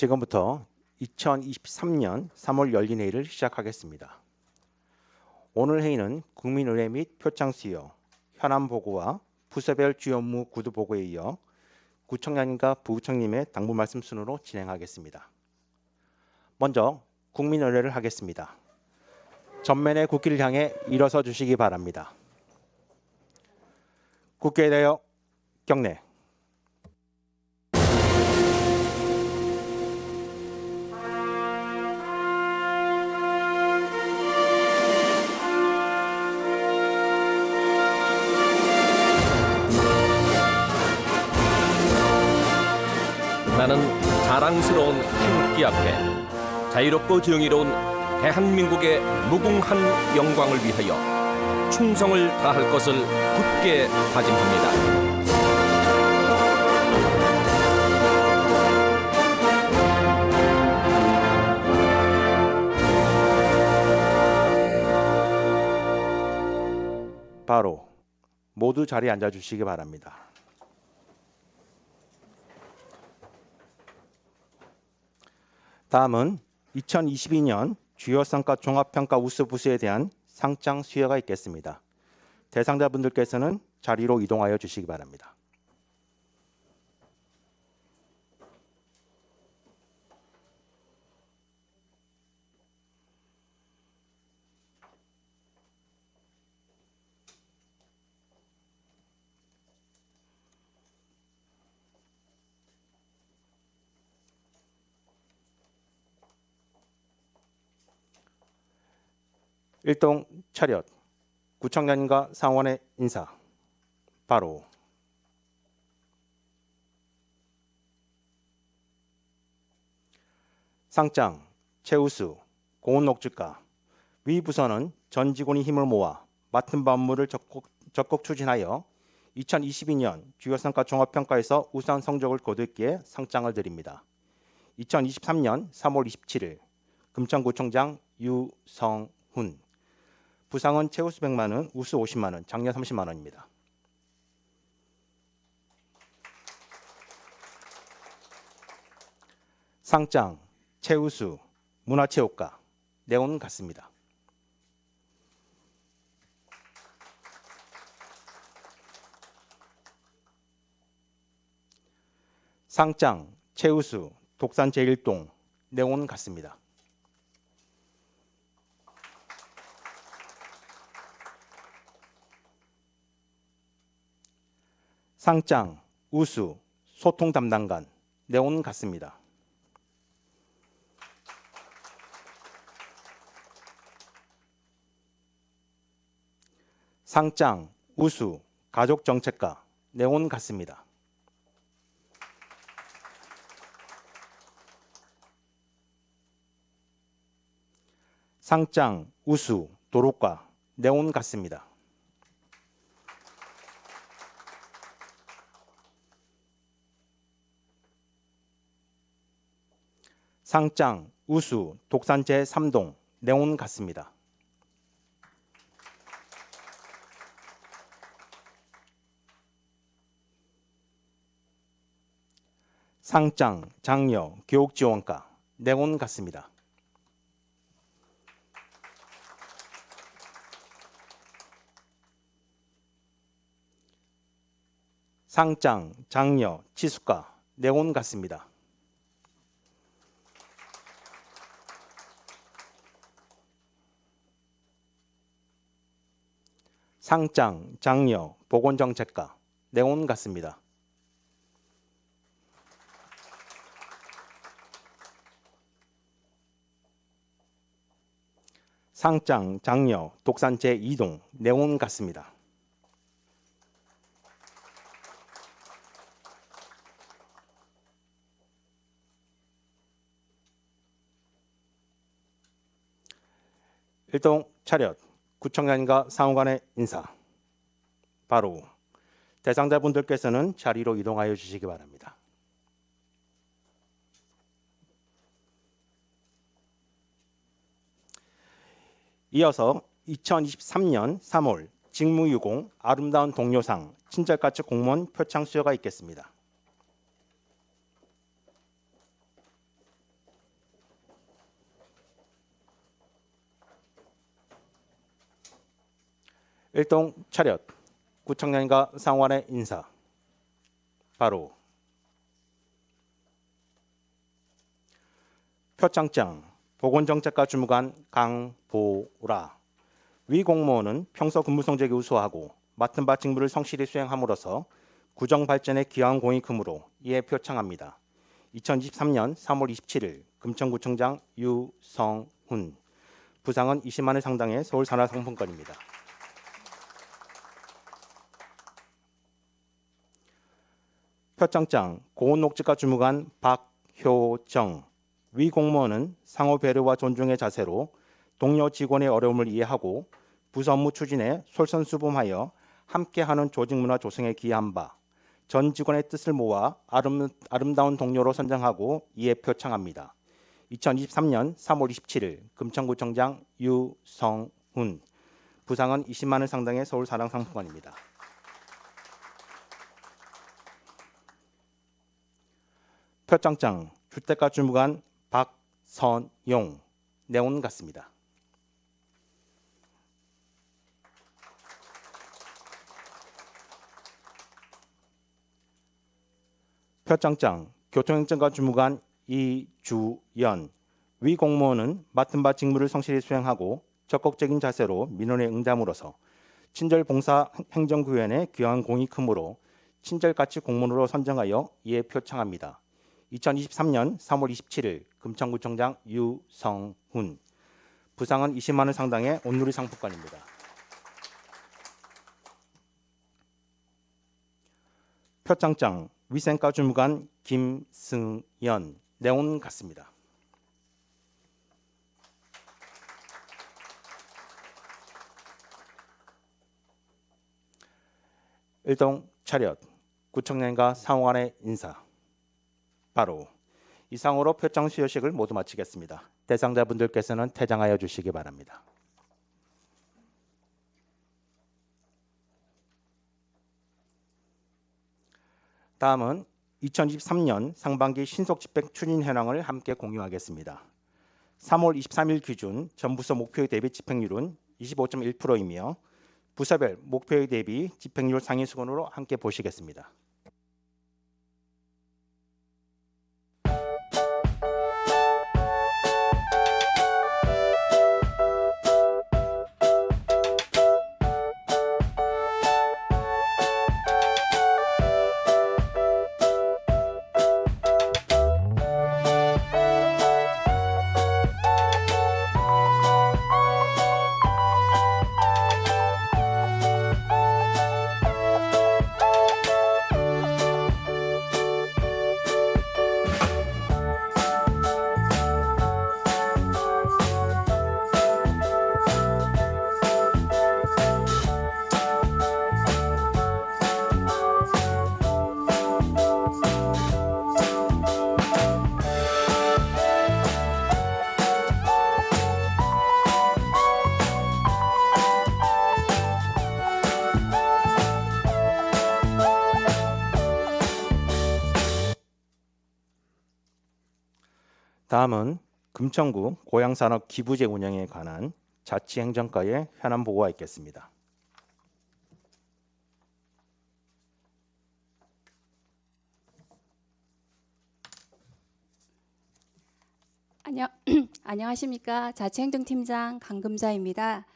지금부터 2023년 3월 열린 회의를 시작하겠습니다. 오늘 회의는 국민의회 및 표창 수여, 현안 보고와 부서별 주요 업무 구두 보고에 이어 구청장님과 부구청님의 당부 말씀 순으로 진행하겠습니다. 먼저 국민의회를 하겠습니다. 전면의 국기를 향해 일어서 주시기 바랍니다. 국기에 대하여 경례. 나는 자랑스러운 태극기 앞에 자유롭고 정의로운 대한민국의 무궁한 영광을 위하여 충성을 다할 것을 굳게 다짐합니다. 바로 모두 자리에 앉아 주시기 바랍니다. 다음은 2022년 주요 성과 종합평가 우수 부수에 대한 상장 수여가 있겠습니다. 대상자분들께서는 자리로 이동하여 주시기 바랍니다. 일동 차렷, 구청장님과 상원의 인사. 바로 상장, 최우수, 고운녹주가. 위 부서는 전 직원이 힘을 모아 맡은 바 업무를 적극 추진하여 2022년 주요 성과 종합평가에서 우수한 성적을 거두기에 상장을 드립니다. 2023년 3월 27일 금천구청장 유성훈. 부상은 최우수 100만 원, 우수 50만 원, 장려 30만 원입니다. 상장, 최우수, 문화체육과. 내용은 같습니다. 상장, 최우수, 독산 제1동. 내용은 같습니다. 상장, 우수, 소통 담당관. 내용은 같습니다. 상장, 우수, 가족정책과. 내용은 같습니다. 상장, 우수, 도로과. 내용은 같습니다. 상장, 우수, 독산 제3동. 내용은 같습니다. 상장, 장려, 교육지원과. 내용은 같습니다. 상장, 장려, 치수과. 내용은 같습니다. 상장, 장려, 보건정책과. 내용은 같습니다. 상장, 장려, 독산 제2동. 내용은 같습니다. 일동 차렷, 구청장님과 상호간의 인사. 바로 대상자분들께서는 자리로 이동하여 주시기 바랍니다. 이어서 2023년 3월 직무유공 아름다운 동료상 친절가축 공무원 표창 수여가 있겠습니다. 일동 차렷, 구청장과 상원의 인사. 바로 표창장, 보건정책과 주무관 강보라. 위 공무원은 평소 근무 성적이 우수하고 맡은 바 직무를 성실히 수행함으로써 구정 발전에 기여한 공이 크므로 이에 표창합니다. 2023년 3월 27일 금천구청장 유성훈. 부상은 20만 원 상당의 서울 산하상품권입니다. 표창장, 고온녹지과 주무관 박효정. 위 공무원은 상호 배려와 존중의 자세로 동료 직원의 어려움을 이해하고 부서 업무 추진에 솔선수범하여 함께하는 조직문화 조성에 기여한 바 전 직원의 뜻을 모아 아름다운 동료로 선정하고 이에 표창합니다. 2023년 3월 27일 금천구청장 유성훈. 부상은 20만 원 상당의 서울 사랑상품권입니다. 표창장, 주택가 주무관 박선용. 내용은 같습니다. 표창장, 교통행정과 주무관 이주연. 위 공무원은 맡은 바 직무를 성실히 수행하고 적극적인 자세로 민원에 응담으로써 친절봉사 행정구현에 기여한 공이 크므로 친절가치 공무원으로 선정하여 이에 표창합니다. 2023년 3월 27일 금천구청장 유성훈. 부상은 20만 원 상당의 온누리 상품권입니다. 표창장, 위생과 주무관 김승연. 내용은 같습니다. 일동 차렷, 구청장과 상호간의 인사. 바로 이상으로 표창 수여식을 모두 마치겠습니다. 대상자분들께서는 퇴장하여 주시기 바랍니다. 다음은 2023년 상반기 신속집행 추진 현황을 함께 공유하겠습니다. 3월 23일 기준 전 부서 목표에 대비 집행률은 25.1%이며 부서별 목표에 대비 집행률 상위 수준으로 함께 보시겠습니다. 다음은 금천구 고향산업 기부제 운영에 관한 자치행정과의 현안 보고가 있겠습니다. 안녕하십니까. 자치행정팀장 강금자입니다.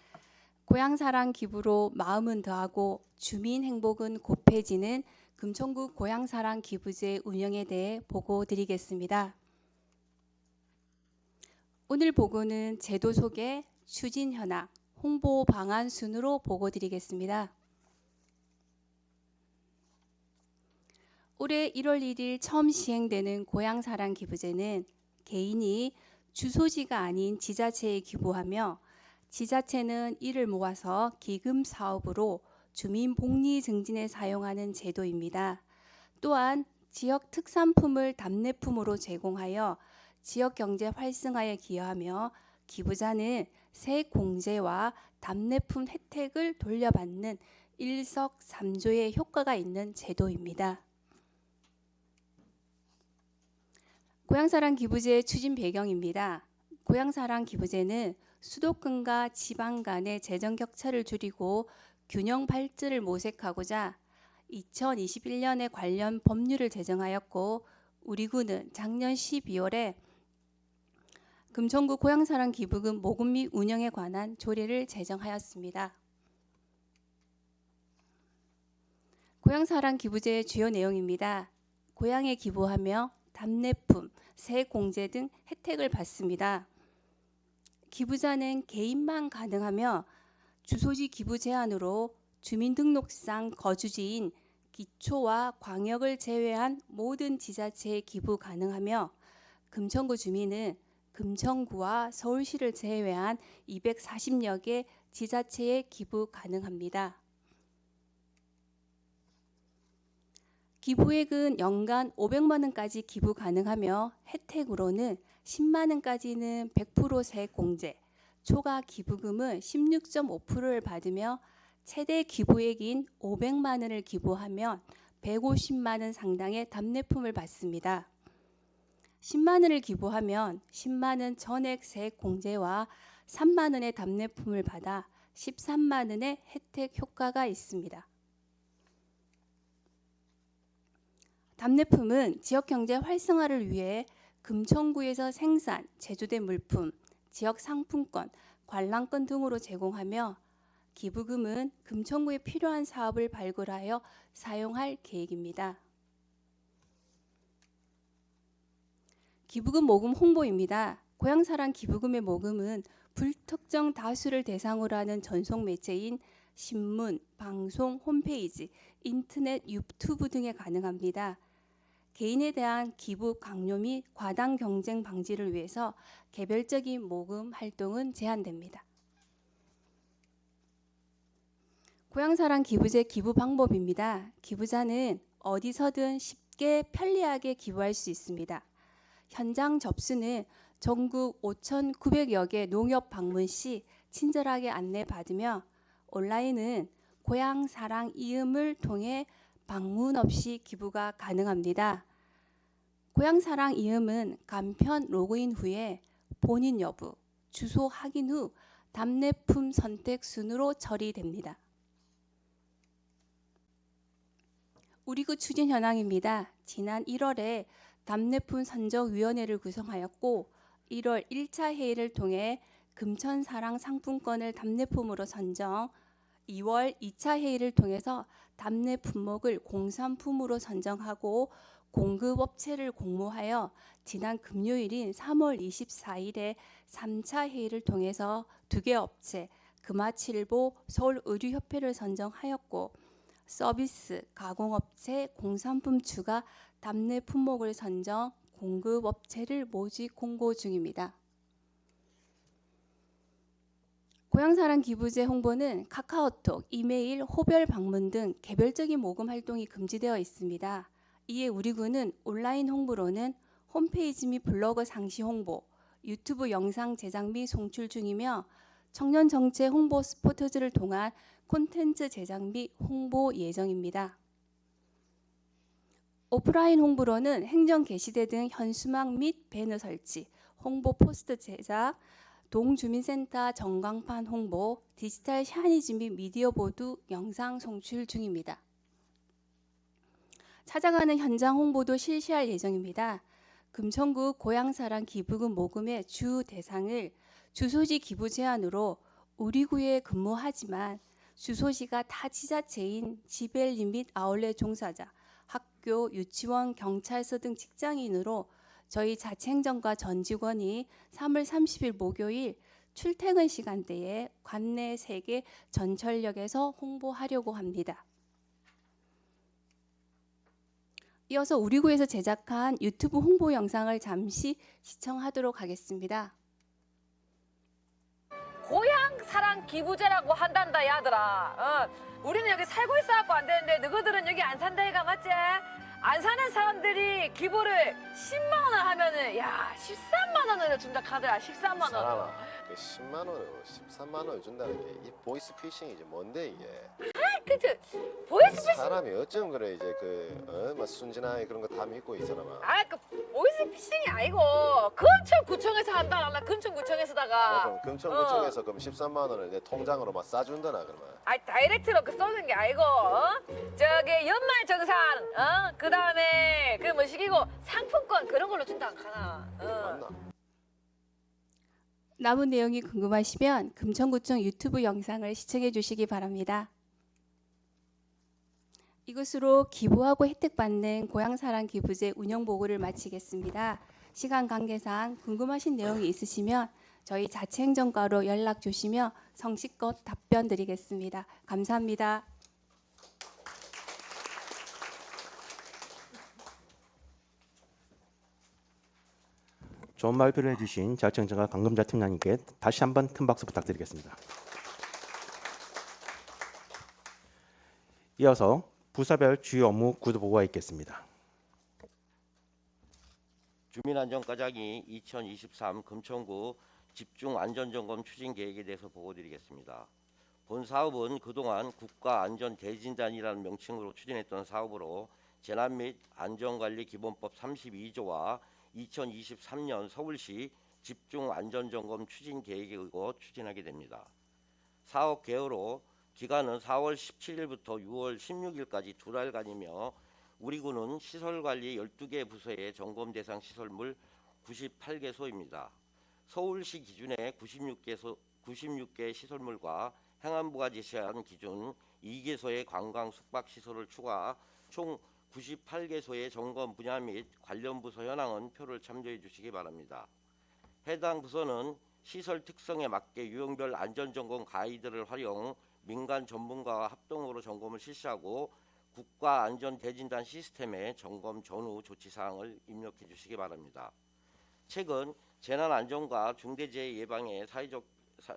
고향사랑 기부로 마음은 더하고 주민 행복은 곱해지는 금천구 고향사랑 기부제 운영에 대해 보고 드리겠습니다. 오늘 보고는 제도 소개, 추진 현황, 홍보 방안 순으로 보고 드리겠습니다. 올해 1월 1일 처음 시행되는 고향사랑 기부제는 개인이 주소지가 아닌 지자체에 기부하며 지자체는 이를 모아서 기금 사업으로 주민 복리 증진에 사용하는 제도입니다. 또한 지역 특산품을 답례품으로 제공하여 지역 경제 활성화에 기여하며 기부자는 세공제와 답례품 혜택을 돌려받는 일석삼조의 효과가 있는 제도입니다. 고향사랑 기부제 추진 배경입니다. 고향사랑 기부제는 수도권과 지방 간의 재정 격차를 줄이고 균형 발전을 모색하고자 2021년에 관련 법률을 제정하였고 우리 군은 작년 12월에 금천구 고향사랑 기부금 모금 및 운영에 관한 조례를 제정하였습니다. 고향사랑 기부제의 주요 내용입니다. 고향에 기부하며 답례품, 세공제 등 혜택을 받습니다. 기부자는 개인만 가능하며 주소지 기부 제한으로 주민등록상 거주지인 기초와 광역을 제외한 모든 지자체에 기부 가능하며 금천구 주민은 금천구와 서울시를 제외한 240여 개 지자체에 기부 가능합니다. 기부액은 연간 500만 원까지 기부 가능하며 혜택으로는 10만 원까지는 100% 세공제, 초과 기부금은 16.5%를 받으며 최대 기부액인 500만 원을 기부하면 150만 원 상당의 답례품을 받습니다. 10만 원을 기부하면 10만 원 전액 세공제와 3만 원의 답례품을 받아 13만 원의 혜택 효과가 있습니다. 답례품은 지역경제 활성화를 위해 금천구에서 생산, 제조된 물품, 지역 상품권, 관람권 등으로 제공하며 기부금은 금천구에 필요한 사업을 발굴하여 사용할 계획입니다. 기부금 모금 홍보입니다. 고향사랑 기부금의 모금은 불특정 다수를 대상으로 하는 전속 매체인 신문, 방송, 홈페이지, 인터넷, 유튜브 등에 가능합니다. 개인에 대한 기부 강요 및 과당 경쟁 방지를 위해서 개별적인 모금 활동은 제한됩니다. 고향사랑 기부제 기부 방법입니다. 기부자는 어디서든 쉽게 편리하게 기부할 수 있습니다. 현장 접수는 전국 5,900여 개 농협 방문 시 친절하게 안내받으며 온라인은 고향사랑 이음을 통해 방문 없이 기부가 가능합니다. 고향사랑 이음은 간편 로그인 후에 본인 여부, 주소 확인 후 답례품 선택 순으로 처리됩니다. 우리구 추진 현황입니다. 지난 1월에 답례품 선정위원회를 구성하였고 1월 1차 회의를 통해 금천사랑 상품권을 답례품으로 선정, 2월 2차 회의를 통해서 답례 품목을 공산품으로 선정하고 공급업체를 공모하여 지난 금요일인 3월 24일에 3차 회의를 통해서 2개 업체, 금화칠보, 서울의류협회를 선정하였고 서비스, 가공업체, 공산품 추가 답례 품목을 선정, 공급업체를 모집 공고 중입니다. 고향사랑 기부제 홍보는 카카오톡, 이메일, 호별 방문 등 개별적인 모금 활동이 금지되어 있습니다. 이에 우리 군은 온라인 홍보로는 홈페이지 및 블로그 상시 홍보, 유튜브 영상 제작 및 송출 중이며 청년 정책 홍보 스포터즈를 통한 콘텐츠 제작 및 홍보 예정입니다. 오프라인 홍보로는 행정 게시대 등 현수막 및 배너 설치, 홍보 포스터 제작, 동주민센터 전광판 홍보, 디지털 샤니즈 및 미디어 보도 영상 송출 중입니다. 찾아가는 현장 홍보도 실시할 예정입니다. 금천구 고향사랑 기부금 모금의 주 대상을 주소지 기부 제한으로 우리 구에 근무하지만 주소지가 타 지자체인 지벨리 및 아울렛 종사자, 학교, 유치원, 경찰서 등 직장인으로 저희 자치행정과 전 직원이 3월 30일 목요일 출퇴근 시간대에 관내 3개 전철역에서 홍보하려고 합니다. 이어서 우리 구에서 제작한 유튜브 홍보 영상을 잠시 시청하도록 하겠습니다. 고향사랑 기부제라고 한단다 야들아. 우리는 여기 살고 있어갖고 안 되는데 너희들은 여기 안 산다 이가 맞지? 안 사는 사람들이 기부를 10만 원을 하면은 야 13만 원을 준다 카드야. 13만 원. 사람아, 그 10만 원으로 13만 원을 준다는 게 이 보이스 피싱이지 뭔데 이게? 콘텐츠 보이스피싱 사람이 어쩜 그래 이제 막 순진하게 그런 거 다 믿고 있잖아 막. 그 보이스피싱이 아니고 금천구청에서 한다 나 금천구청에서다가 그럼 금천구청에서 그럼 13만 원을 내 통장으로 막 싸준다나 그러면. 다이렉트로 쏘는 게 아니고 저기 연말정산 그 다음에 그 뭐시기고 상품권 그런 걸로 준다 안 하나. 맞나? 남은 내용이 궁금하시면 금천구청 유튜브 영상을 시청해 주시기 바랍니다. 이것으로 기부하고 혜택받는 고향사랑 기부제 운영 보고를 마치겠습니다. 시간 관계상 궁금하신 내용이 있으시면 저희 자치행정과로 연락 주시며 성실껏 답변 드리겠습니다. 감사합니다. 좋은 발표를 해주신 자치행정과 강금자 팀장님께 다시 한번 큰 박수 부탁드리겠습니다. 이어서 부서별 주요 업무 구도 보고가 있겠습니다. 주민안전과장이 2023 금천구 집중안전점검 추진 계획에 대해서 보고드리겠습니다. 본 사업은 그동안 국가안전대진단이라는 명칭으로 추진했던 사업으로 재난 및 안전관리 기본법 32조와 2023년 서울시 집중안전점검 추진 계획에 의거 추진하게 됩니다. 사업 개요로 기간은 4월 17일부터 6월 16일까지 2달간이며 우리 군은 시설관리 12개 부서의 점검 대상 시설물 98개소입니다. 서울시 기준의 96개 시설물과 행안부가 제시한 기준 2개소의 관광 숙박시설을 추가 총 98개소의 점검 분야 및 관련 부서 현황은 표를 참조해 주시기 바랍니다. 해당 부서는 시설 특성에 맞게 유형별 안전점검 가이드를 활용 민간 전문가와 합동으로 점검을 실시하고 국가안전대진단 시스템에 점검 전후 조치사항을 입력해 주시기 바랍니다. 최근 재난안전과 중대재해 예방에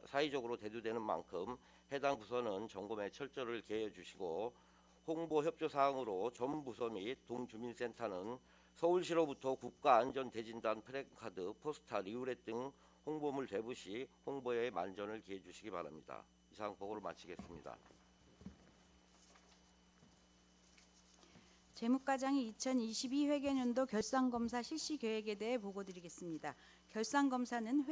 사회적으로 대두되는 만큼 해당 부서는 점검에 철저를 기해 주시고 홍보 협조 사항으로 전 부서 및 동주민센터는 서울시로부터 국가안전대진단 플래카드, 포스터, 리우렛 등 홍보물 대부 시 홍보에 만전을 기해 주시기 바랍니다. 이상 보고를 마치겠습니다. 재무과장이 2022 회계년도 결산검사 실시 계획에 대해 보고드리겠습니다. 결산검사는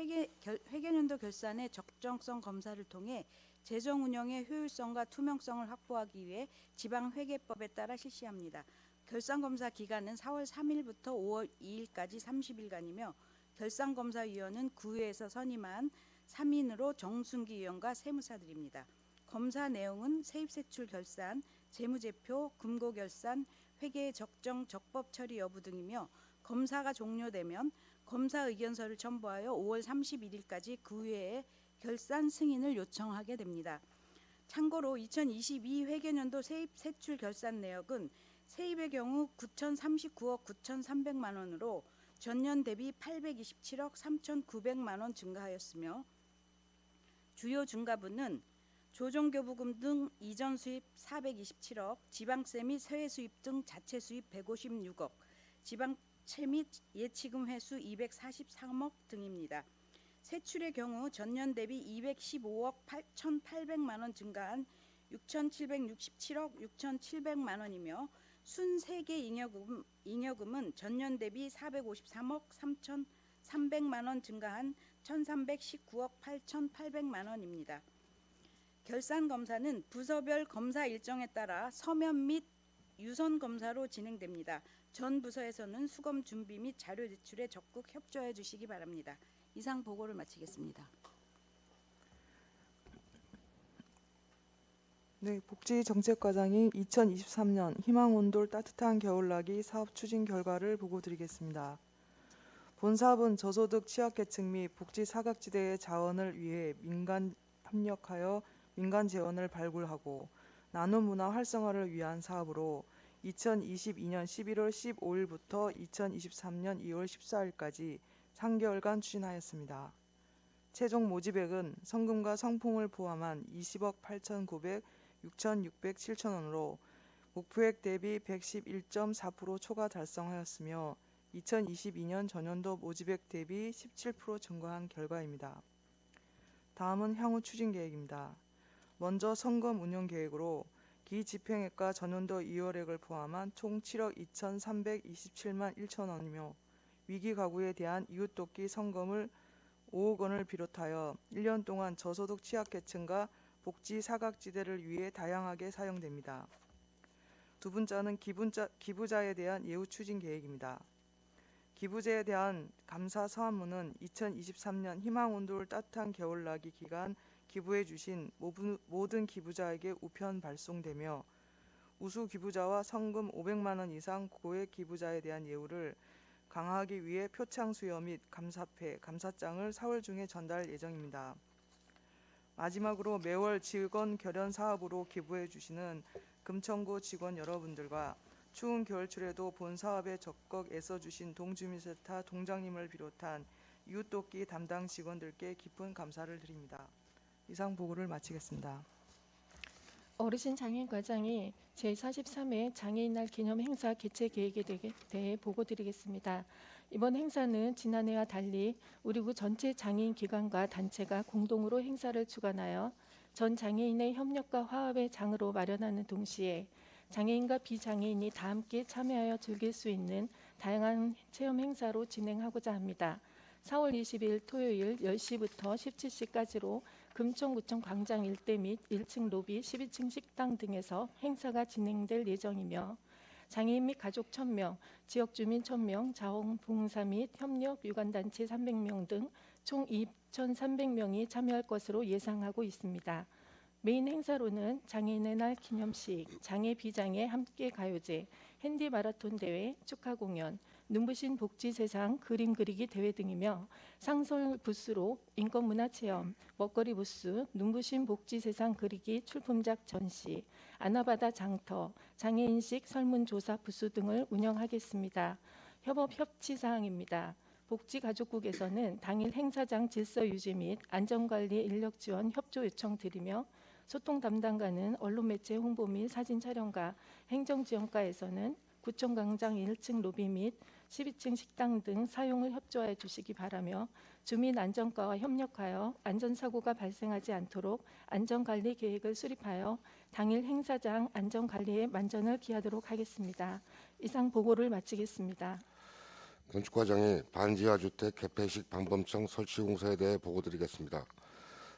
회계년도 결산의 적정성 검사를 통해 재정 운영의 효율성과 투명성을 확보하기 위해 지방회계법에 따라 실시합니다. 결산검사 기간은 4월 3일부터 5월 2일까지 30일간이며 결산검사위원은 구의회에서 선임한 3인으로 정순기 위원과 세무사들입니다. 검사 내용은 세입세출 결산, 재무제표, 금고결산, 회계 적정 적법 처리 여부 등이며 검사가 종료되면 검사 의견서를 첨부하여 5월 31일까지 구의회에 결산 승인을 요청하게 됩니다. 참고로 2022 회계년도 세입세출 결산 내역은 세입의 경우 9,039억 9,300만 원으로 전년 대비 827억 3,900만 원 증가하였으며 주요 증가분은 조정교부금 등 이전 수입 427억, 지방세 및 세외 수입 등 자체 수입 156억, 지방채 및 예치금 회수 243억 등입니다. 세출의 경우 전년 대비 215억 8,800만 원 증가한 6,767억 6,700만 원이며 순세계 잉여금은 전년 대비 453억 3,300만 원 증가한 1,319억 8,800만 원입니다. 결산검사는 부서별 검사 일정에 따라 서면 및 유선 검사로 진행됩니다. 전 부서에서는 수검 준비 및 자료 제출에 적극 협조해 주시기 바랍니다. 이상 보고를 마치겠습니다. 네, 복지정책과장이 2023년 희망온돌 따뜻한 겨울나기 사업 추진 결과를 보고드리겠습니다. 본 사업은 저소득 취약계층 및 복지 사각지대의 자원을 위해 민간 협력하여 민간 재원을 발굴하고 나눔 문화 활성화를 위한 사업으로 2022년 11월 15일부터 2023년 2월 14일까지 3개월간 추진하였습니다. 최종 모집액은 성금과 성품을 포함한 20억 8,900, 6,600, 7천원으로 목표액 대비 111.4% 초과 달성하였으며 2022년 전년도 모집액 대비 17% 증가한 결과입니다. 다음은 향후 추진 계획입니다. 먼저 성금 운영 계획으로 기집행액과 전년도 2월액을 포함한 총 7억 2,327만 1천 원이며 위기 가구에 대한 이웃돕기 성금을 5억 원을 비롯하여 1년 동안 저소득 취약계층과 복지 사각지대를 위해 다양하게 사용됩니다. 두 번째는 기부자에 대한 예우 추진 계획입니다. 기부제에 대한 감사 서한문은 2023년 희망온돌 따뜻한 겨울나기 기간 기부해 주신 모든 기부자에게 우편 발송되며 우수 기부자와 성금 500만 원 이상 고액 기부자에 대한 예우를 강화하기 위해 표창 수여 및 감사패, 감사장을 4월 중에 전달 예정입니다. 마지막으로 매월 직원 결연 사업으로 기부해 주시는 금천구 직원 여러분들과 추운 겨울철에도 본 사업에 적극 애써주신 동주민센터 동장님을 비롯한 이웃돕기 담당 직원들께 깊은 감사를 드립니다. 이상 보고를 마치겠습니다. 어르신 장애인 과장이 제43회 장애인날 기념 행사 개최 계획에 대해 보고드리겠습니다. 이번 행사는 지난해와 달리 우리 구 전체 장애인 기관과 단체가 공동으로 행사를 주관하여 전 장애인의 협력과 화합의 장으로 마련하는 동시에 장애인과 비장애인이 다 함께 참여하여 즐길 수 있는 다양한 체험 행사로 진행하고자 합니다. 4월 20일 토요일 10시부터 17시까지로 금천구청 광장 일대 및 1층 로비, 12층 식당 등에서 행사가 진행될 예정이며 장애인 및 가족 1,000명, 지역주민 1,000명, 자원봉사 및 협력 유관단체 300명 등 총 2,300명이 참여할 것으로 예상하고 있습니다. 메인 행사로는 장애인의 날 기념식, 장애 비장애 함께 가요제, 핸디 마라톤 대회, 축하 공연, 눈부신 복지 세상 그림 그리기 대회 등이며 상설 부스로 인권문화 체험, 먹거리 부스, 눈부신 복지 세상 그리기 출품작 전시, 아나바다 장터, 장애인식 설문조사 부스 등을 운영하겠습니다. 협업 협치 사항입니다. 복지가족국에서는 당일 행사장 질서 유지 및 안전관리 인력 지원 협조 요청 드리며 소통 담당과는 언론매체 홍보 및 사진 촬영과 행정지원과에서는 구청 광장 1층 로비 및 12층 식당 등 사용을 협조하여 주시기 바라며 주민 안전과와 협력하여 안전사고가 발생하지 않도록 안전관리 계획을 수립하여 당일 행사장 안전관리에 만전을 기하도록 하겠습니다. 이상 보고를 마치겠습니다. 건축과장이 반지하주택 개폐식 방범청 설치 공사에 대해 보고드리겠습니다.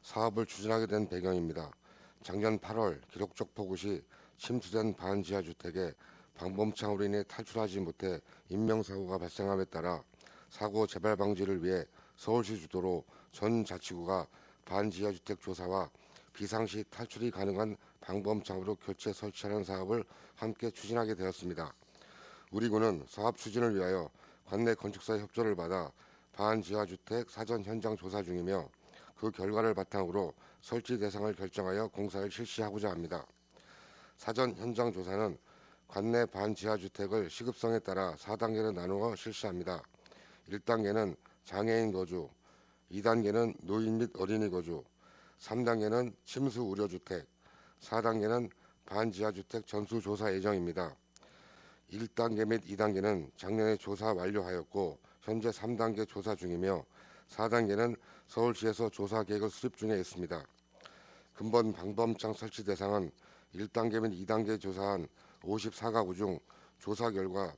사업을 추진하게 된 배경입니다. 작년 8월 기록적 폭우 시 침수된 반지하주택에 방범창으로 인해 탈출하지 못해 인명사고가 발생함에 따라 사고 재발 방지를 위해 서울시 주도로 전 자치구가 반지하주택 조사와 비상시 탈출이 가능한 방범창으로 교체 설치하는 사업을 함께 추진하게 되었습니다. 우리 구는 사업 추진을 위하여 관내 건축사의 협조를 받아 반지하주택 사전 현장 조사 중이며 그 결과를 바탕으로 설치 대상을 결정하여 공사를 실시하고자 합니다. 사전 현장 조사는 관내 반지하주택을 시급성에 따라 4단계로 나누어 실시합니다. 1단계는 장애인 거주, 2단계는 노인 및 어린이 거주, 3단계는 침수 우려주택, 4단계는 반지하주택 전수조사 예정입니다. 1단계 및 2단계는 작년에 조사 완료하였고 현재 3단계 조사 중이며 4단계는 서울시에서 조사 계획을 수립 중에 있습니다. 근본 방범창 설치 대상은 1단계 및 2단계 조사한 54가구 중 조사 결과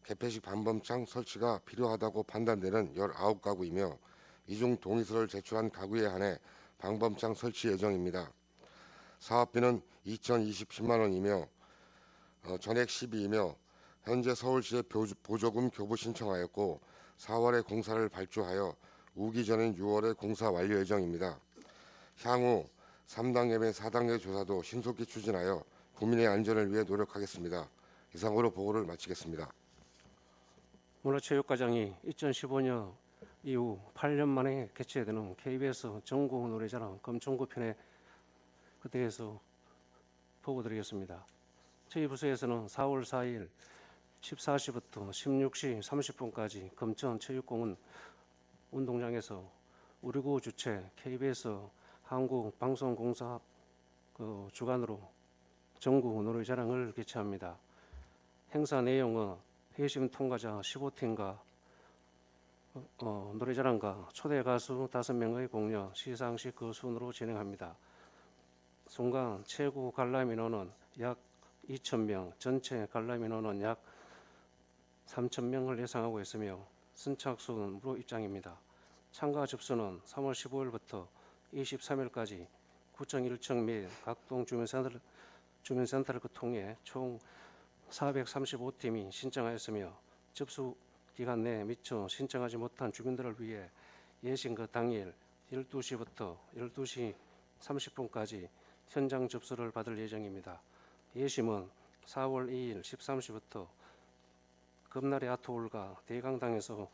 개폐식 방범창 설치가 필요하다고 판단되는 19가구이며 이 중 동의서를 제출한 가구에 한해 방범창 설치 예정입니다. 사업비는 2,020만 원이며 전액 12이며 현재 서울시에 보조금 교부 신청하였고 4월에 공사를 발주하여 우기 전인 6월에 공사 완료 예정입니다. 향후 3단계 및 4단계 조사도 신속히 추진하여 국민의 안전을 위해 노력하겠습니다. 이상으로 보고를 마치겠습니다. 문화체육과장이 2015년 이후 8년 만에 개최되는 KBS 전국 노래자랑 금천구 편에 대해서 보고드리겠습니다. 저희 부서에서는 4월 4일 14시부터 16시 30분까지 금천체육공원 운동장에서 우리구 주최 KBS 한국방송공사 주관으로 전국 노래자랑을 개최합니다. 행사 내용은 회심 통과자 15팀과 노래자랑과 초대 가수 5명의 공연, 시상식 그 순으로 진행합니다. 순간 최고 관람 인원은 약 2,000명, 전체 관람 인원은 약 3,000명을 예상하고 있으며 선착순은 무료 입장입니다. 참가 접수는 3월 15일부터 23일까지 구청 1층 및 각동 주민센터를 통해 총 435팀이 신청하였으며 접수 기간 내에 미처 신청하지 못한 주민들을 위해 예신 그 당일 12시부터 12시 30분까지 현장 접수를 받을 예정입니다. 예심은 4월 2일 13시부터 금날의 아트홀과 대강당에서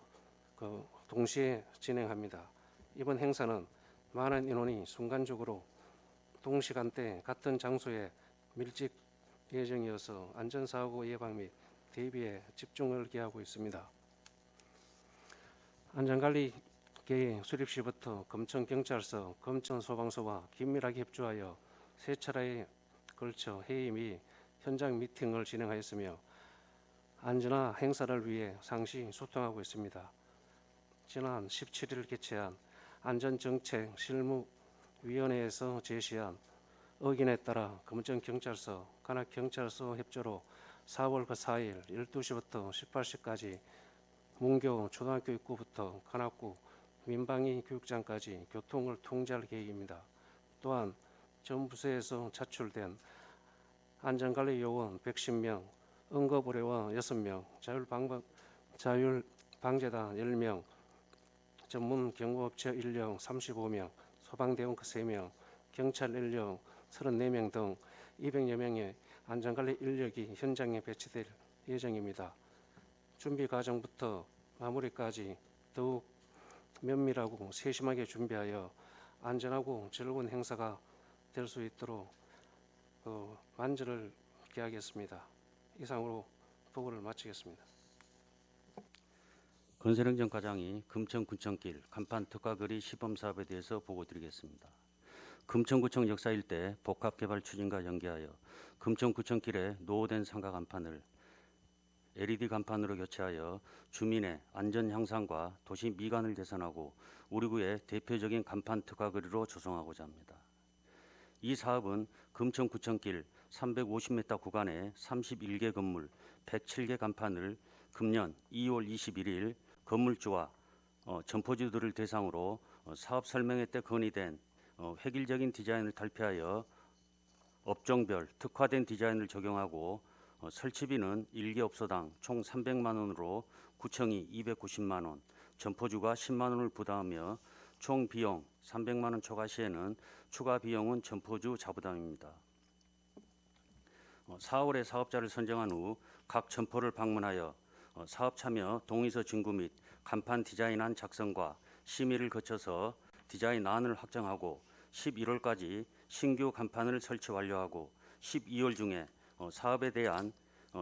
동시에 진행합니다. 이번 행사는 많은 인원이 순간적으로 동시간대 같은 장소에 밀집 예정이어서 안전사고 예방 및 대비에 집중을 기하고 있습니다. 안전관리계획 수립 시부터 검천경찰서, 검천소방서와 긴밀하게 협조하여 세 차례에 걸쳐 회의 및 현장 미팅을 진행하였으며 안전화 행사를 위해 상시 소통하고 있습니다. 지난 17일 개최한 안전정책 실무위원회에서 제시한 의견에 따라 검천경찰서, 관악경찰서 협조로 4월 4일 12시부터 18시까지 문교 초등학교 입구부터 관악구 민방위 교육장까지 교통을 통제할 계획입니다. 또한 전 부서에서 차출된 안전관리 요원 110명, 응급의료원 6명, 자율방재단 10명, 전문 경호업체 인력 35명, 소방대원科 3명, 경찰 인력 34명 등 200여 명의 안전관리 인력이 현장에 배치될 예정입니다. 준비 과정부터 마무리까지 더욱 면밀하고 세심하게 준비하여 안전하고 즐거운 행사가 될 수 있도록 만전을 기하겠습니다. 이상으로 보고를 마치겠습니다. 권선행정 과장이 금천구청길 간판 특화거리 시범사업에 대해서 보고드리겠습니다. 금천구청 역사 일대 복합개발 추진과 연계하여 금천구청길에 노후된 상가 간판을 LED 간판으로 교체하여 주민의 안전 향상과 도시 미관을 개선하고 우리 구의 대표적인 간판 특화거리로 조성하고자 합니다. 이 사업은 금천구청길 350m 구간에 31개 건물 107개 간판을 금년 2월 21일 건물주와 점포주들을 대상으로 사업 설명회 때 건의된 획일적인 디자인을 발표하여 업종별 특화된 디자인을 적용하고 설치비는 1개 업소당 총 300만 원으로 구청이 290만 원, 점포주가 10만 원을 부담하며 총 비용 300만 원 초과 시에는 추가 비용은 점포주 자부담입니다. 4월에 사업자를 선정한 후 각 점포를 방문하여 사업 참여 동의서 진구 및 간판 디자인안 작성과 심의를 거쳐서 디자인안을 확정하고 11월까지 신규 간판을 설치 완료하고 12월 중에 사업에 대한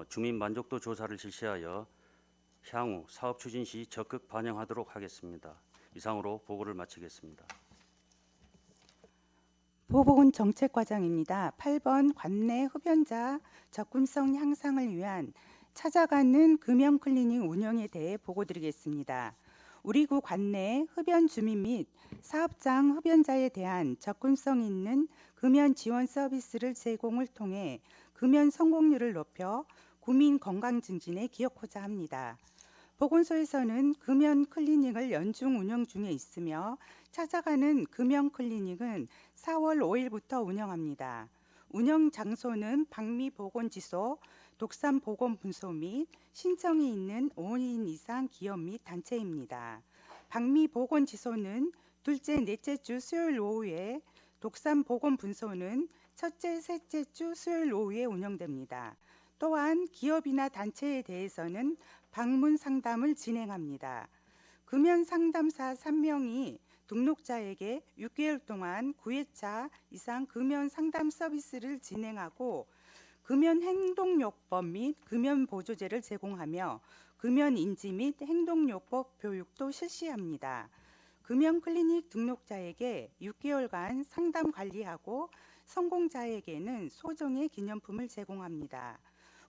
주민 만족도 조사를 실시하여 향후 사업 추진 시 적극 반영하도록 하겠습니다. 이상으로 보고를 마치겠습니다. 보복은 정책과장입니다. 8번 관내 흡연자 접근성 향상을 위한 찾아가는 금연 클리닉 운영에 대해 보고드리겠습니다. 우리 구 관내 흡연 주민 및 사업장 흡연자에 대한 접근성 있는 금연 지원 서비스를 제공을 통해 금연 성공률을 높여 구민 건강 증진에 기여하고자 합니다. 보건소에서는 금연 클리닉을 연중 운영 중에 있으며 찾아가는 금연 클리닉은 4월 5일부터 운영합니다. 운영 장소는 박미보건지소, 독산보건분소 및 신청이 있는 5인 이상 기업 및 단체입니다. 박미보건지소는 둘째, 넷째 주 수요일 오후에, 독산보건분소는 첫째, 셋째 주 수요일 오후에 운영됩니다. 또한 기업이나 단체에 대해서는 방문 상담을 진행합니다. 금연 상담사 3명이 등록자에게 6개월 동안 9회차 이상 금연 상담 서비스를 진행하고 금연 행동요법 및 금연 보조제를 제공하며 금연 인지 및 행동요법 교육도 실시합니다. 금연 클리닉 등록자에게 6개월간 상담 관리하고 성공자에게는 소정의 기념품을 제공합니다.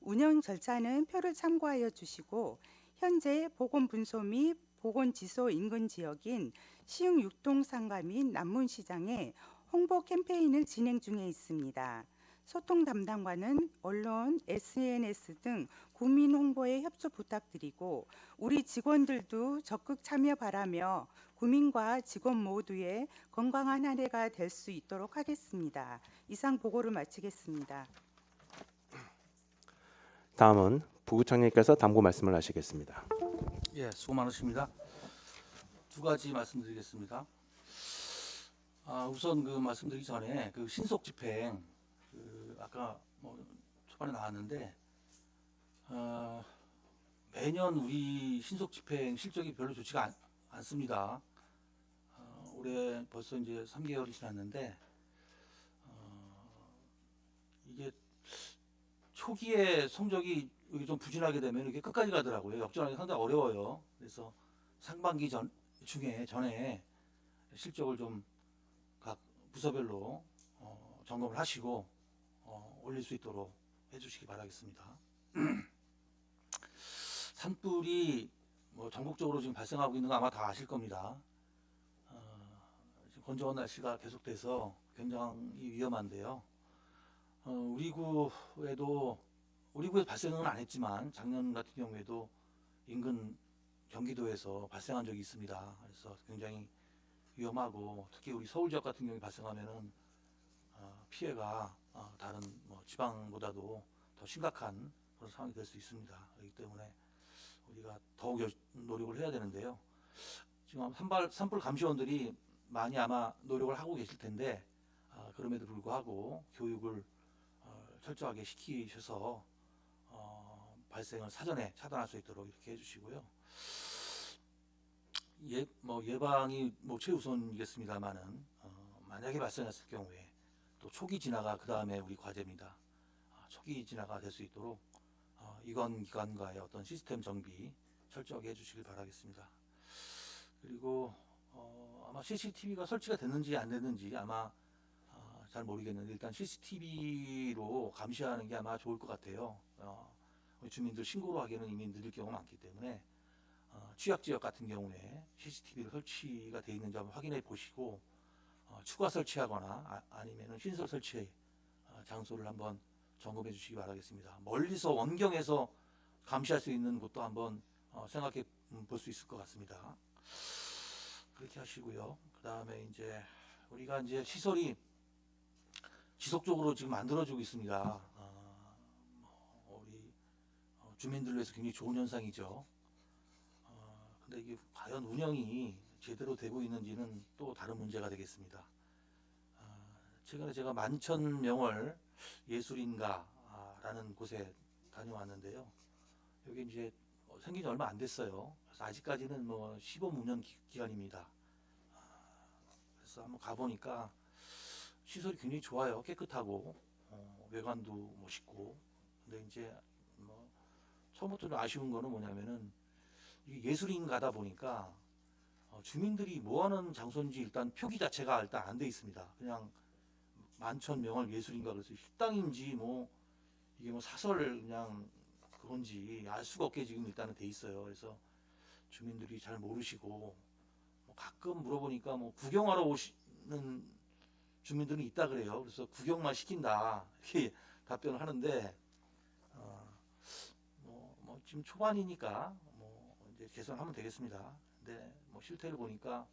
운영 절차는 표를 참고하여 주시고 현재 보건분소 및 보건지소 인근 지역인 시흥 육동상가 및 남문시장에 홍보 캠페인을 진행 중에 있습니다. 소통 담당관은 언론, SNS 등 국민 홍보에 협조 부탁드리고 우리 직원들도 적극 참여 바라며 국민과 직원 모두의 건강한 한 해가 될 수 있도록 하겠습니다. 이상 보고를 마치겠습니다. 다음은 부구청장님께서 당부 말씀을 하시겠습니다. 예, 수고 많으십니다. 두 가지 말씀드리겠습니다. 우선 그 말씀드리기 전에 그 신속 집행 아까 뭐 초반에 나왔는데 매년 우리 신속 집행 실적이 별로 좋지가 않습니다. 올해 벌써 이제 3개월이 지났는데 이게 초기에 성적이 이게 좀 부진하게 되면 이렇게 끝까지 가더라고요. 역전하기 상당히 어려워요. 그래서 상반기 전에 실적을 좀 각 부서별로 점검을 하시고 올릴 수 있도록 해주시기 바라겠습니다. 산불이 뭐 전국적으로 지금 발생하고 있는 거 아마 다 아실 겁니다. 지금 건조한 날씨가 계속돼서 굉장히 위험한데요. 우리 구에서 발생은 안 했지만 작년 같은 경우에도 인근 경기도에서 발생한 적이 있습니다. 그래서 굉장히 위험하고 특히 우리 서울 지역 같은 경우에 발생하면은 피해가 다른 뭐 지방보다도 더 심각한 그런 상황이 될 수 있습니다. 그렇기 때문에 우리가 더욱 노력을 해야 되는데요. 지금 산불 감시원들이 많이 아마 노력을 하고 계실 텐데 그럼에도 불구하고 교육을 철저하게 시키셔서 발생을 사전에 차단할 수 있도록 이렇게 해주시고요. 예방이 뭐 최우선이겠습니다만은 만약에 발생했을 경우에 또 초기 진화가 그 다음에 우리 과제입니다. 초기 진화가 될 수 있도록 이관 기관과의 어떤 시스템 정비 철저하게 해주시길 바라겠습니다. 그리고 아마 CCTV가 설치가 됐는지 안 됐는지 아마 잘 모르겠는데 일단 CCTV로 감시하는 게 아마 좋을 것 같아요. 주민들 신고로 하기에는 이미 늦을 경우가 많기 때문에 취약지역 같은 경우에 CCTV로 설치가 되어 있는지 한번 확인해 보시고 추가 설치하거나 아니면 신설 설치 장소를 한번 점검해 주시기 바라겠습니다. 멀리서 원경에서 감시할 수 있는 곳도 한번 생각해 볼 수 있을 것 같습니다. 그렇게 하시고요. 그 다음에 이제 우리가 이제 시설이 지속적으로 지금 만들어지고 있습니다. 우리 주민들을 위해서 굉장히 좋은 현상이죠. 근데 이게 과연 운영이 제대로 되고 있는지는 또 다른 문제가 되겠습니다. 최근에 제가 만천명월 예술인가라는 곳에 다녀왔는데요. 여기 이제 생긴 지 얼마 안 됐어요. 그래서 아직까지는 뭐 시범 운영 기간입니다. 그래서 한번 가보니까 시설이 굉장히 좋아요. 깨끗하고 외관도 멋있고. 근데 이제 뭐 처음부터 아쉬운 거는 뭐냐면은 이게 예술인가다 보니까 주민들이 뭐하는 장소인지 일단 표기 자체가 일단 안 돼 있습니다. 그냥 만천명월 예술인가 그래서 식당인지 뭐 이게 뭐 사설 그냥 그건지 알 수가 없게 지금 일단은 돼 있어요. 그래서 주민들이 잘 모르시고 뭐 가끔 물어보니까 뭐 구경하러 오시는 주민들은 있다 그래요. 그래서 구경만 시킨다 이렇게 답변을 하는데 뭐 지금 초반이니까 뭐 이제 개선하면 되겠습니다. 근데 뭐 실태를 보니까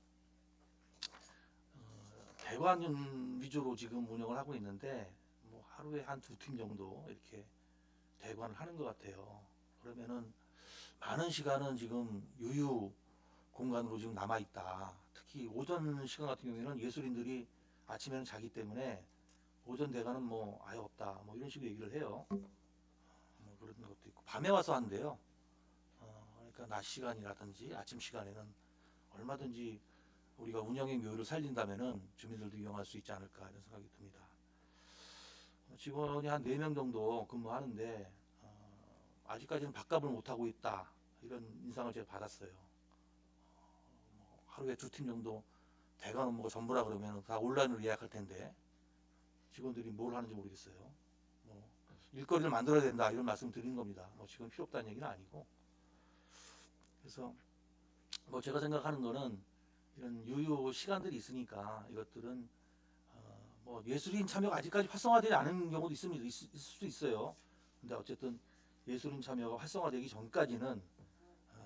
대관 위주로 지금 운영을 하고 있는데 뭐 하루에 한 2팀 정도 이렇게 대관을 하는 것 같아요. 그러면은 많은 시간은 지금 유유 공간으로 지금 남아 있다. 특히 오전 시간 같은 경우에는 예술인들이 아침에는 자기 때문에 오전 대관은 뭐 아예 없다. 뭐 이런 식으로 얘기를 해요. 뭐 그런 것도 있고 밤에 와서 한대요. 그러니까 낮 시간이라든지 아침 시간에는 얼마든지 우리가 운영의 묘를 살린다면은 주민들도 이용할 수 있지 않을까 이런 생각이 듭니다. 직원이 한 4명 정도 근무하는데 아직까지는 밥값을 못하고 있다 이런 인상을 제가 받았어요. 하루에 2팀 정도 대관 업무가 전부라 그러면 다 온라인으로 예약할 텐데 직원들이 뭘 하는지 모르겠어요. 뭐 일거리를 만들어야 된다 이런 말씀 드리는 겁니다. 뭐 지금 필요 없다는 얘기는 아니고. 그래서 뭐 제가 생각하는 거는 이런 유효 시간들이 있으니까 이것들은 뭐 예술인 참여가 아직까지 활성화되지 않은 경우도 있습니다. 있을 수도 있어요. 근데 어쨌든 예술인 참여가 활성화되기 전까지는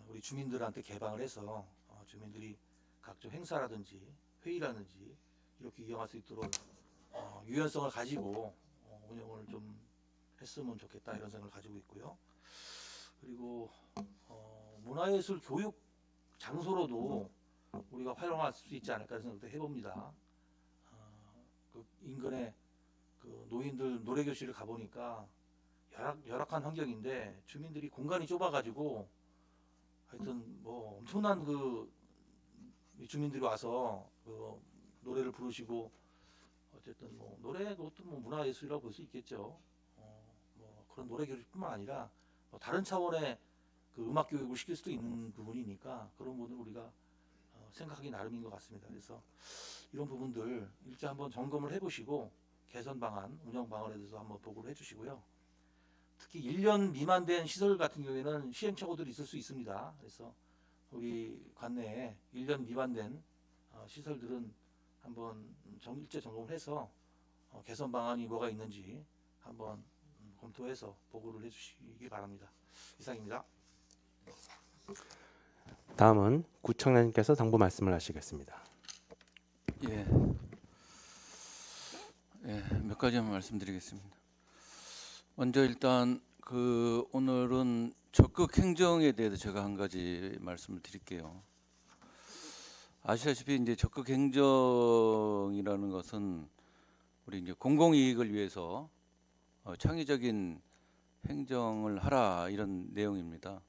우리 주민들한테 개방을 해서 주민들이 각종 행사라든지 회의라든지 이렇게 이용할 수 있도록 유연성을 가지고 운영을 좀 했으면 좋겠다 이런 생각을 가지고 있고요. 그리고 문화예술 교육 장소로도 우리가 활용할 수 있지 않을까 하는 생각도 해봅니다. 그 인근에 그 노인들 노래교실을 가보니까 열악한 환경인데 주민들이 공간이 좁아가지고 하여튼 뭐 엄청난 그 주민들이 와서 그 노래를 부르시고 어쨌든 뭐 노래 그것도 뭐 문화예술이라고 볼 수 있겠죠. 뭐 그런 노래 교육뿐만 아니라 뭐 다른 차원의 그 음악 교육을 시킬 수도 있는 부분이니까 그런 부분을 우리가 생각하기 나름인 것 같습니다. 그래서 이런 부분들 일제 한번 점검을 해보시고 개선 방안, 운영 방안에 대해서 한번 보고를 해주시고요. 특히 1년 미만 된 시설 같은 경우에는 시행착오들이 있을 수 있습니다. 그래서 우리 관내에 1년 미만 된 시설들은 한번 일제 점검을 해서 개선 방안이 뭐가 있는지 한번 검토해서 보고를 해주시기 바랍니다. 이상입니다. 다음은 구청장님께서 당부 말씀을 하시겠습니다. 예, 몇 가지만 말씀드리겠습니다. 먼저 일단 오늘은 적극 행정에 대해서 제가 한 가지 말씀을 드릴게요. 아시다시피 이제 적극 행정이라는 것은 우리 이제 공공이익을 위해서 창의적인 행정을 하라 이런 내용입니다.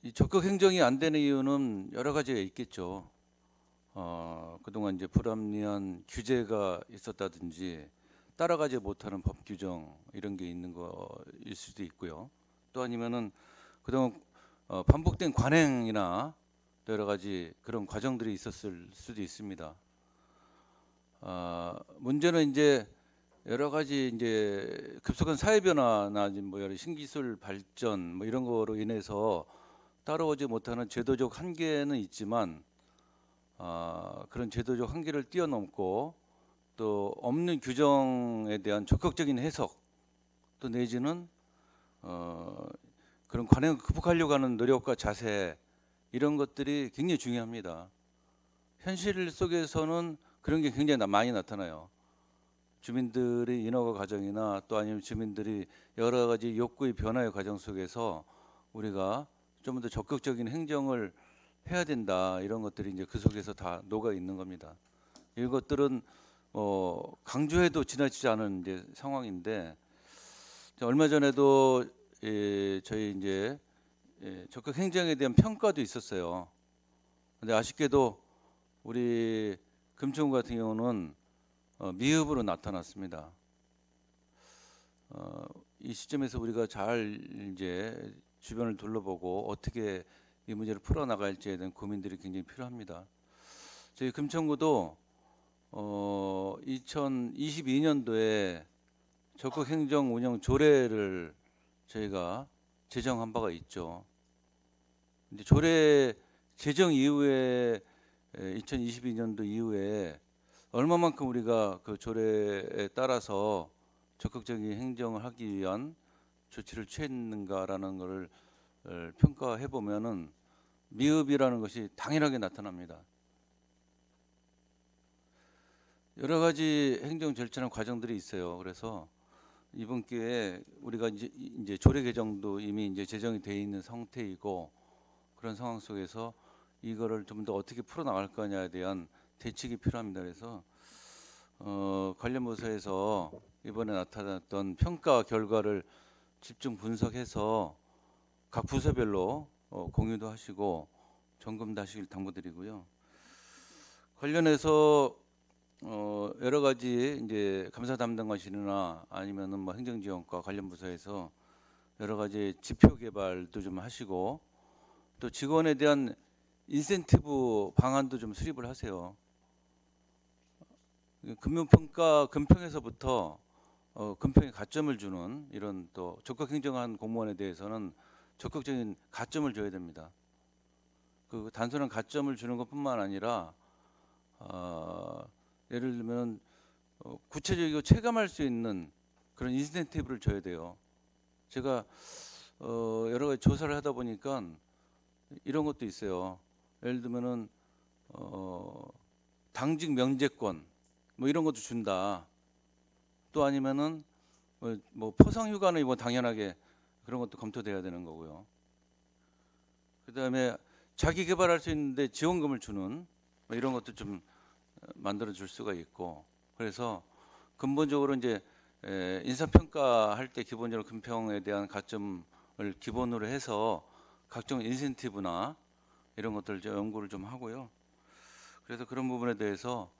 이 적극 행정이 안 되는 이유는 여러 가지가 있겠죠. 그동안 이제 불합리한 규제가 있었다든지 따라가지 못하는 법 규정 이런 게 있는 거일 수도 있고요. 또 아니면은 그동안 반복된 관행이나 여러 가지 그런 과정들이 있었을 수도 있습니다. 문제는 이제 여러 가지 이제 급속한 사회 변화나 뭐 여러 신기술 발전 뭐 이런 거로 인해서 따라오지 못하는 제도적 한계는 있지만 그런 제도적 한계를 뛰어넘고 또 없는 규정에 대한 적극적인 해석 또 내지는 그런 관행을 극복하려고 하는 노력과 자세 이런 것들이 굉장히 중요합니다. 현실 속에서는 그런 게 굉장히 많이 나타나요. 주민들의 인허가 과정이나 또 아니면 주민들이 여러 가지 욕구의 변화의 과정 속에서 우리가 좀 더 적극적인 행정을 해야 된다 이런 것들이 이제 그 속에서 다 녹아 있는 겁니다. 이것들은 강조해도 지나치지 않은 이제 상황인데 얼마 전에도 저희 이제 적극 행정에 대한 평가도 있었어요. 근데 아쉽게도 우리 금천구 같은 경우는 미흡으로 나타났습니다. 이 시점에서 우리가 잘 이제 주변을 둘러보고 어떻게 이 문제를 풀어나갈지에 대한 고민들이 굉장히 필요합니다. 저희 금천구도 2022년도에 적극 행정 운영 조례를 저희가 제정한 바가 있죠. 근데 조례 제정 이후에 2022년도 이후에 얼마만큼 우리가 그 조례에 따라서 적극적인 행정을 하기 위한 조치를 취했는가라는 것을 평가해 보면은 미흡이라는 것이 당연하게 나타납니다. 여러 가지 행정 절차나 과정들이 있어요. 그래서 이번 기회에 우리가 이제 조례 개정도 이미 이제 제정이 돼 있는 상태이고 그런 상황 속에서 이거를 좀 더 어떻게 풀어 나갈 거냐에 대한 대책이 필요합니다. 그래서 관련 부서에서 이번에 나타났던 평가 결과를 집중 분석해서 각 부서별로 공유도 하시고 점검도 하시길 당부드리고요. 관련해서 여러 가지 이제 감사 담당관실이나 아니면은 뭐 행정지원과 관련 부서에서 여러 가지 지표 개발도 좀 하시고 또 직원에 대한 인센티브 방안도 좀 수립을 하세요. 금융평가 금평에서부터 금평에 가점을 주는 이런 또 적극 행정한 공무원에 대해서는 적극적인 가점을 줘야 됩니다. 그 단순한 가점을 주는 것뿐만 아니라 예를 들면 구체적이고 체감할 수 있는 그런 인센티브를 줘야 돼요. 제가 여러 가지 조사를 하다 보니까 이런 것도 있어요. 예를 들면은 당직 면제권 뭐 이런 것도 준다. 또 아니면은 뭐 포상 휴가는 뭐 당연하게 그런 것도 검토돼야 되는 거고요. 그다음에 자기 개발할 수 있는데 지원금을 주는 뭐 이런 것도 좀 만들어 줄 수가 있고, 그래서 근본적으로 이제 인사평가할 때 기본적으로 금평에 대한 가점을 기본으로 해서 각종 인센티브나 이런 것들 좀 연구를 좀 하고요. 그래서 그런 부분에 대해서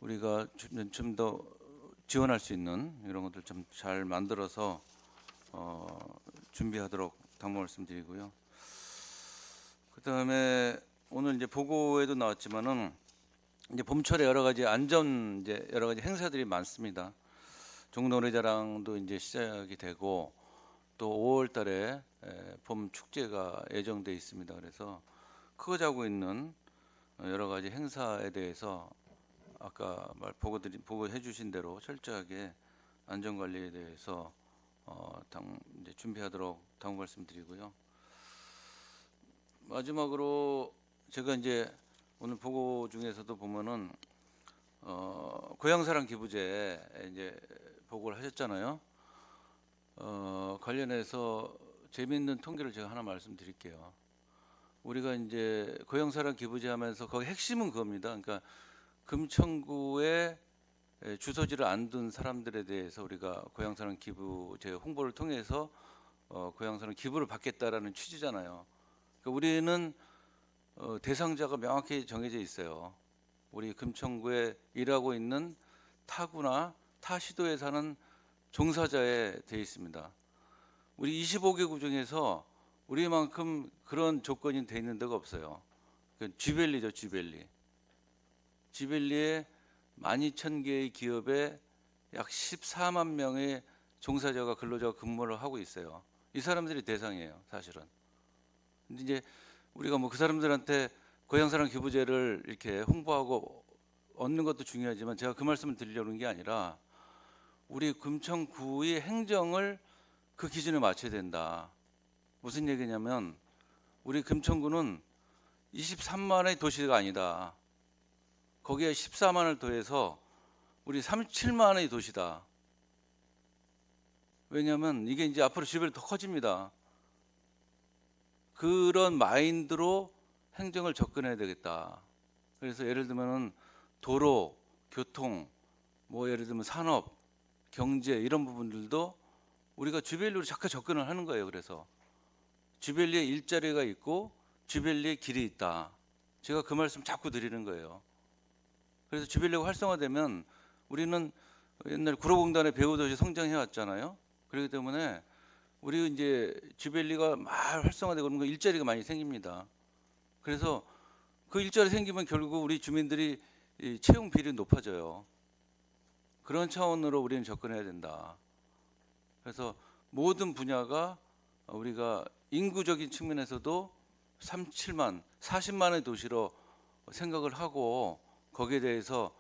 우리가 좀 더 지원할 수 있는 이런 것들 좀 잘 만들어서 준비하도록 당부 말씀드리고요. 그다음에 오늘 이제 보고에도 나왔지만은 이제 봄철에 여러 가지 여러 가지 행사들이 많습니다. 종로노래자랑도 이제 시작이 되고 또 5월달에 봄 축제가 예정돼 있습니다. 그래서 크고자고 있는 여러 가지 행사에 대해서 아까 보고해 주신 대로 철저하게 안전 관리에 대해서 이제 준비하도록 당부 말씀드리고요. 마지막으로 제가 이제 오늘 보고 중에서도 보면은 고향사랑 기부제 이제 보고를 하셨잖아요. 관련해서 재미있는 통계를 제가 하나 말씀드릴게요. 우리가 이제 고향사랑 기부제 하면서 거기 핵심은 그겁니다. 그러니까 금천구에 주소지를 안 둔 사람들에 대해서 우리가 고향사랑 기부제 홍보를 통해서 고향사랑 기부를 받겠다라는 취지잖아요. 그러니까 우리는 대상자가 명확히 정해져 있어요. 우리 금천구에 일하고 있는 타구나 타 시도에 사는 종사자에 돼 있습니다. 우리 25개구 중에서 우리만큼 그런 조건이 돼 있는 데가 없어요. 쥐밸리죠, 쥐밸리. 쥐밸리에 12,000개의 기업에 약 14만 명의 종사자가 근로자가 근무를 하고 있어요. 이 사람들이 대상이에요, 사실은. 근데 이제 우리가 뭐 그 사람들한테 고향사랑 기부제를 이렇게 홍보하고 얻는 것도 중요하지만 제가 그 말씀을 드리려는 게 아니라 우리 금천구의 행정을 그 기준에 맞춰야 된다. 무슨 얘기냐면 우리 금천구는 23만의 도시가 아니다. 거기에 14만을 더해서 우리 37만의 도시다. 왜냐하면 이게 이제 앞으로 지역별로 더 커집니다. 그런 마인드로 행정을 접근해야 되겠다. 그래서 예를 들면은 도로, 교통, 뭐 예를 들면 산업, 경제 이런 부분들도 우리가 쥐밸리로 자꾸 접근을 하는 거예요. 그래서 쥐밸리에 일자리가 있고 쥐밸리에 길이 있다. 제가 그 말씀 자꾸 드리는 거예요. 그래서 쥐밸리가 활성화되면 우리는 옛날 구로공단의 배우도시 성장해 왔잖아요. 그렇기 때문에 우리 이제 쥐밸리가 막 활성화되고 그러면 일자리가 많이 생깁니다. 그래서 그 일자리 생기면 결국 우리 주민들이 이 채용 비율이 높아져요. 그런 차원으로 우리는 접근해야 된다. 그래서 모든 분야가 우리가 인구적인 측면에서도 37만, 40만의 도시로 생각을 하고 거기에 대해서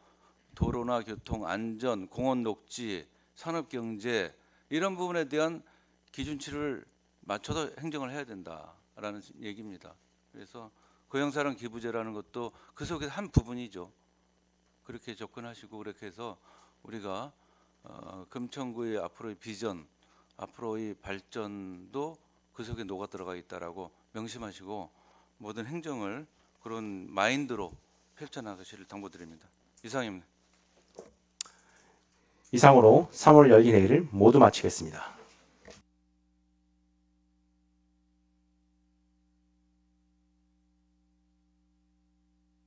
도로나 교통, 안전, 공원 녹지, 산업경제 이런 부분에 대한 기준치를 맞춰서 행정을 해야 된다라는 얘기입니다. 그래서 고향사랑 기부제라는 것도 그 속에 한 부분이죠. 그렇게 접근하시고 그렇게 해서 우리가 금천구의 앞으로의 비전, 앞으로의 발전도 그 속에 녹아 들어가 있다라고 명심하시고 모든 행정을 그런 마인드로 펼쳐나가시를 당부드립니다. 이상입니다. 이상으로 3월 열린 회의를 모두 마치겠습니다.